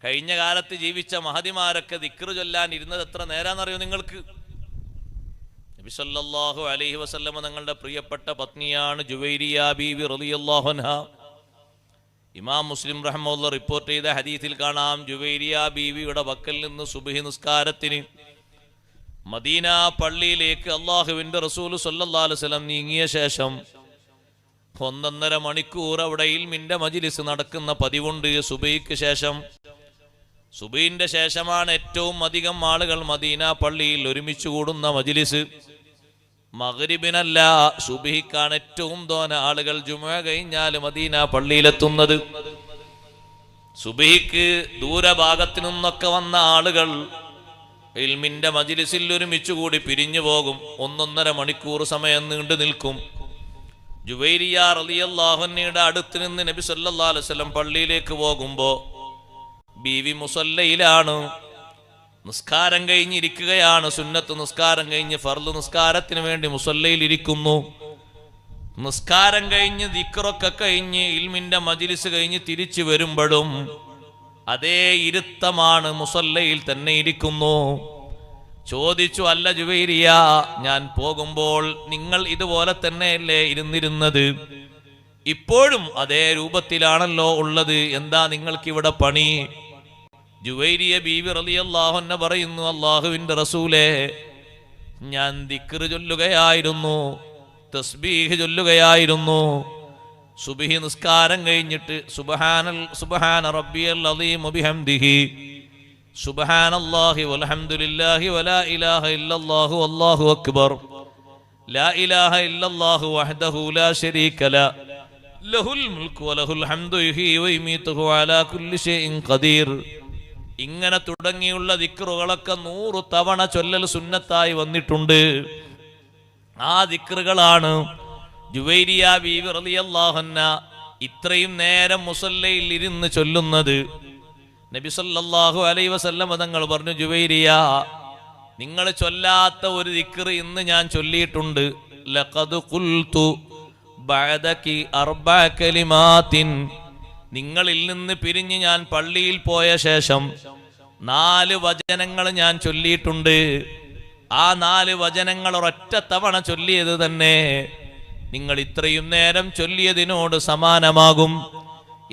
കഴിഞ്ഞ കാലത്ത് ജീവിച്ച മഹദിമാരൊക്കെ ദിക്റ് ചൊല്ലാൻ ഇരുന്നത് എത്ര നേരാന്നറിയോ നിങ്ങൾക്ക്? നബി സല്ലല്ലാഹു അലൈഹി വസല്ലമ തങ്ങളുടെ പ്രിയപ്പെട്ട പത്നിയാണ് ജുവൈരിയ ബീവി റളിയല്ലാഹു അൻഹാ. ഇമാം മുസ്ലിം റഹ്മത്തുള്ളാഹി റിപ്പോർട്ട് ചെയ്ത ഹദീസിൽ കാണാം, ജുവൈരിയ ബീവിയുടെ പക്കൽ നിന്ന് സുബ്ഹി നിസ്കാരത്തിന് മദീന പള്ളിയിലേക്ക് അള്ളാഹുവിന്റെ റസൂൽ സല്ലല്ലാഹു അലൈഹി വസല്ലം നീങ്ങിയ ശേഷം 1.5 മണിക്കൂർ അവിടെ ഇൽമിന്റെ മജ്ലിസ് നടക്കുന്ന പതിവുണ്ട്. സുബഹിക്ക് ശേഷം, സുബഹിന്റെ ശേഷമാണ് ഏറ്റവും അധികം ആളുകൾ മദീന പള്ളിയിൽ ഒരുമിച്ച് കൂടുന്ന മജ്ലിസ്. മഗ്രിബിനല്ല, സുബഹിക്കാണ് ഏറ്റവും തോന ആളുകൾ ജുമുഅ കഴിഞ്ഞാൽ മദീന പള്ളിയിലെത്തുന്നത്. സുബഹിക്ക് ദൂരഭാഗത്തു നിന്നൊക്കെ വന്ന ആളുകൾ ഇൽമിന്റെ മജ്ലിസിൽ ഒരുമിച്ച് കൂടി പിരിഞ്ഞു പോകും. 1.5 മണിക്കൂർ സമയം നീണ്ടു നിൽക്കും. ജുവൈരിയ റളിയല്ലാഹു അൻഹയുടെ അടുത്ത് നിന്ന് നബി സല്ലല്ലാഹു അലൈഹി വസല്ലം പള്ളിയിലേക്ക് പോകുമ്പോ ബീവി മുസല്ലയിലാണ്. നിസ്കാരം കഴിഞ്ഞിരിക്കുകയാണ്. സുന്നത്ത് നിസ്കാരം കഴിഞ്ഞ് ഫർള് നിസ്കാരത്തിന് വേണ്ടി മുസല്ലയിൽ ഇരിക്കുന്നു. നിസ്കാരം കഴിഞ്ഞ് ദിക്റൊക്കെ കഴിഞ്ഞ് ഇൽമിന്റെ മജ്ലിസ് കഴിഞ്ഞ് തിരിച്ചു വരുമ്പോഴും അതേ ഇരുത്തമാണ്, മുസല്ലയിൽ തന്നെ ഇരിക്കുന്നു. ചോദിച്ചു, അല്ല ജുവൈരിയ, ഞാൻ പോകുമ്പോൾ നിങ്ങൾ ഇതുപോലെ തന്നെയല്ലേ ഇരുന്നിരുന്നത്? ഇപ്പോഴും അതേ രൂപത്തിലാണല്ലോ ഉള്ളത്, എന്താ നിങ്ങൾക്കിവിടെ പണി? ജുവൈരിയ ബീവി റളിയല്ലാഹു അൻഹ പറയുന്നു, അല്ലാഹുവിന്റെ റസൂലേ, ഞാൻ ദിക്ർ ചൊല്ലുകയായിരുന്നു, തസ്ബീഹ് ചൊല്ലുകയായിരുന്നു. സുബ്ഹി നിസ്കാരം കഴിഞ്ഞിട്ട് സുബ്ഹാന റബ്ബിയൽ അളീം വബിഹംദിഹി സുബ്ഹാനല്ലാഹി വൽഹംദുലില്ലാഹി വലാ ഇലാഹ ഇല്ലല്ലാഹു വല്ലാഹു അക്ബർ ലാ ഇലാഹ ഇല്ലല്ലാഹു വഹ്ദഹു ലാ ശരീക ലഹുൽ മുൽക്കു വലഹുൽ ഹംദു യുഹ്യി വയുമീതു അലാ കുല്ലി ഷൈഇൻ ഖദീർ. ഇങ്ങനെ തുടങ്ങിയുള്ള ദിക്റുകളൊക്കെ 100 തവണ ചൊല്ലൽ സുന്നത്തായി വന്നിട്ടുണ്ട്. ആ ദിക്റുകളാണ് ജുവൈരിയ ബീവി റളിയല്ലാഹു അൻഹ ഇത്രയും നേരം മുസല്ലയിൽ ഇരുന്ന് ചൊല്ലുന്നത്. നബി സല്ലല്ലാഹു അലൈഹി വസല്ലം തങ്ങൾ പറഞ്ഞു, ജുവൈരിയ, നിങ്ങൾ ചൊല്ലാത്ത ഒരു ദിക്ർ ഇന്ന് ഞാൻ ചൊല്ലിയിട്ടുണ്ട്. ലഖദ് ഖുൽതു ബഅദകി 4 കലിമാത്തിൻ. നിങ്ങളിൽ നിന്ന് പിരിഞ്ഞ് ഞാൻ പള്ളിയിൽ പോയ ശേഷം 4 വചനങ്ങൾ ഞാൻ ചൊല്ലിയിട്ടുണ്ട്. ആ 4 വചനങ്ങൾ ഒരൊറ്റ തവണ ചൊല്ലിയത് തന്നെ നിങ്ങൾ ഇത്രയും നേരം ചൊല്ലിയതിനോട് സമാനമാകും.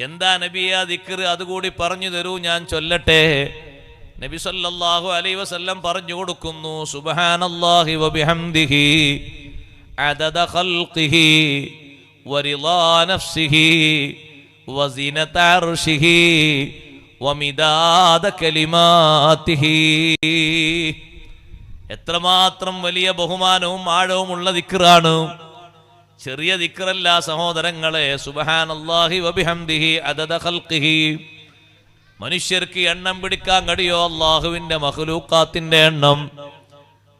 എന്താ നബിയെ ആ ദിക്ർ? അതുകൂടി പറഞ്ഞു തരൂ, ഞാൻ ചൊല്ലട്ടെ. നബി സല്ലല്ലാഹു അലൈഹി വസല്ലം പറഞ്ഞു കൊടുക്കുന്നു, സുബ്ഹാനല്ലാഹി വബിഹംദിഹി അദദ ഖൽഖിഹി വറിളാ നഫ്സിഹി വസിനത അർശിഹി വമിദാദ കലിമാതിഹി. എത്രമാത്രം വലിയ ബഹുമാനവും ആഴവും ഉള്ള ദിക്റാണ്. ചെറിയ ദിക്റല്ല സഹോദരങ്ങളെ. സുബ്ഹാനല്ലാഹി വബിഹംദിഹി അദദ ഖൽഖിഹി. മനുഷ്യർക്ക് എണ്ണം പിടിക്കാൻ കഴിയോ? അല്ലാഹുവിന്റെ മഖ്ലൂഖാത്തിന്റെ എണ്ണം,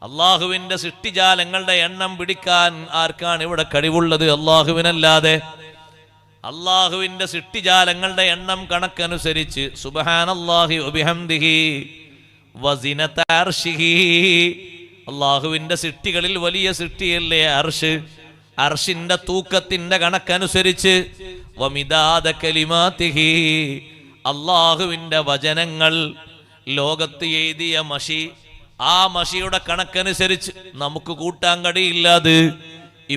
അല്ലാഹുവിന്റെ സൃഷ്ടിജാലങ്ങളുടെ എണ്ണം പിടിക്കാൻ ആർക്കാണ് ഇവിടെ കഴിവുള്ളത്? അല്ലാഹുവിനല്ലാതെ. അല്ലാഹുവിന്റെ സൃഷ്ടിജാലങ്ങളുടെ എണ്ണം കണക്കനുസരിച്ച് സുബ്ഹാനല്ലാഹി വബിഹംദിഹി വസിനത അർശിഹി. അല്ലാഹുവിന്റെ സൃഷ്ടികളിൽ വലിയ സൃഷ്ടിയല്ലേ അർശ്. അർശിന്റെ തൂക്കത്തിന്റെ കണക്കനുസരിച്ച് വമിദാദ കലിമാതിഹി, അല്ലാഹുവിന്റെ വചനങ്ങൾ, ലോകത്ത് എഴുതിയ മഷി, ആ മഷിയുടെ കണക്കനുസരിച്ച് നമുക്ക് കൂട്ടാൻ കഴിയില്ല. അത്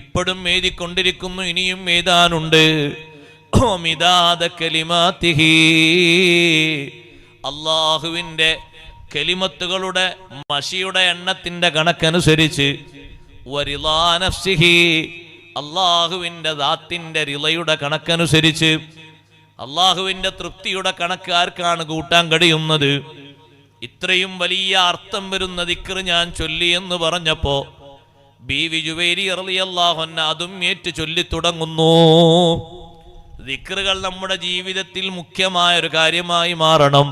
ഇപ്പോഴും എഴുതിക്കൊണ്ടിരിക്കുന്നു, ഇനിയും എഴുതാനുണ്ട്. വമിദാദ കലിമാതിഹി, അല്ലാഹുവിന്റെ കലിമത്തുകളുടെ മഷിയുടെ എണ്ണത്തിന്റെ കണക്കനുസരിച്ച് വറിളാ നഫ്സിഹി, അല്ലാഹുവിന്റെ ദാത്തിന്റെ റിളയുടെ കണക്കനുസരിച്ച്. അല്ലാഹുവിന്റെ തൃപ്തിയുടെ കണക്ക് ആർക്കാണ് കൂട്ടാൻ കഴിയുന്നത്? ഇത്രയും വലിയ അർത്ഥം വരുന്ന ദിക്ർ ഞാൻ ചൊല്ലി എന്ന് പറഞ്ഞപ്പോ ബീവി ജുവൈരിയ റളിയല്ലാഹു അൻഹ അതും ഏറ്റു ചൊല്ലി തുടങ്ങുന്നു. ദിക്റുകൾ നമ്മുടെ ജീവിതത്തിൽ മുഖ്യമായ ഒരു കാര്യമായി മാറണം.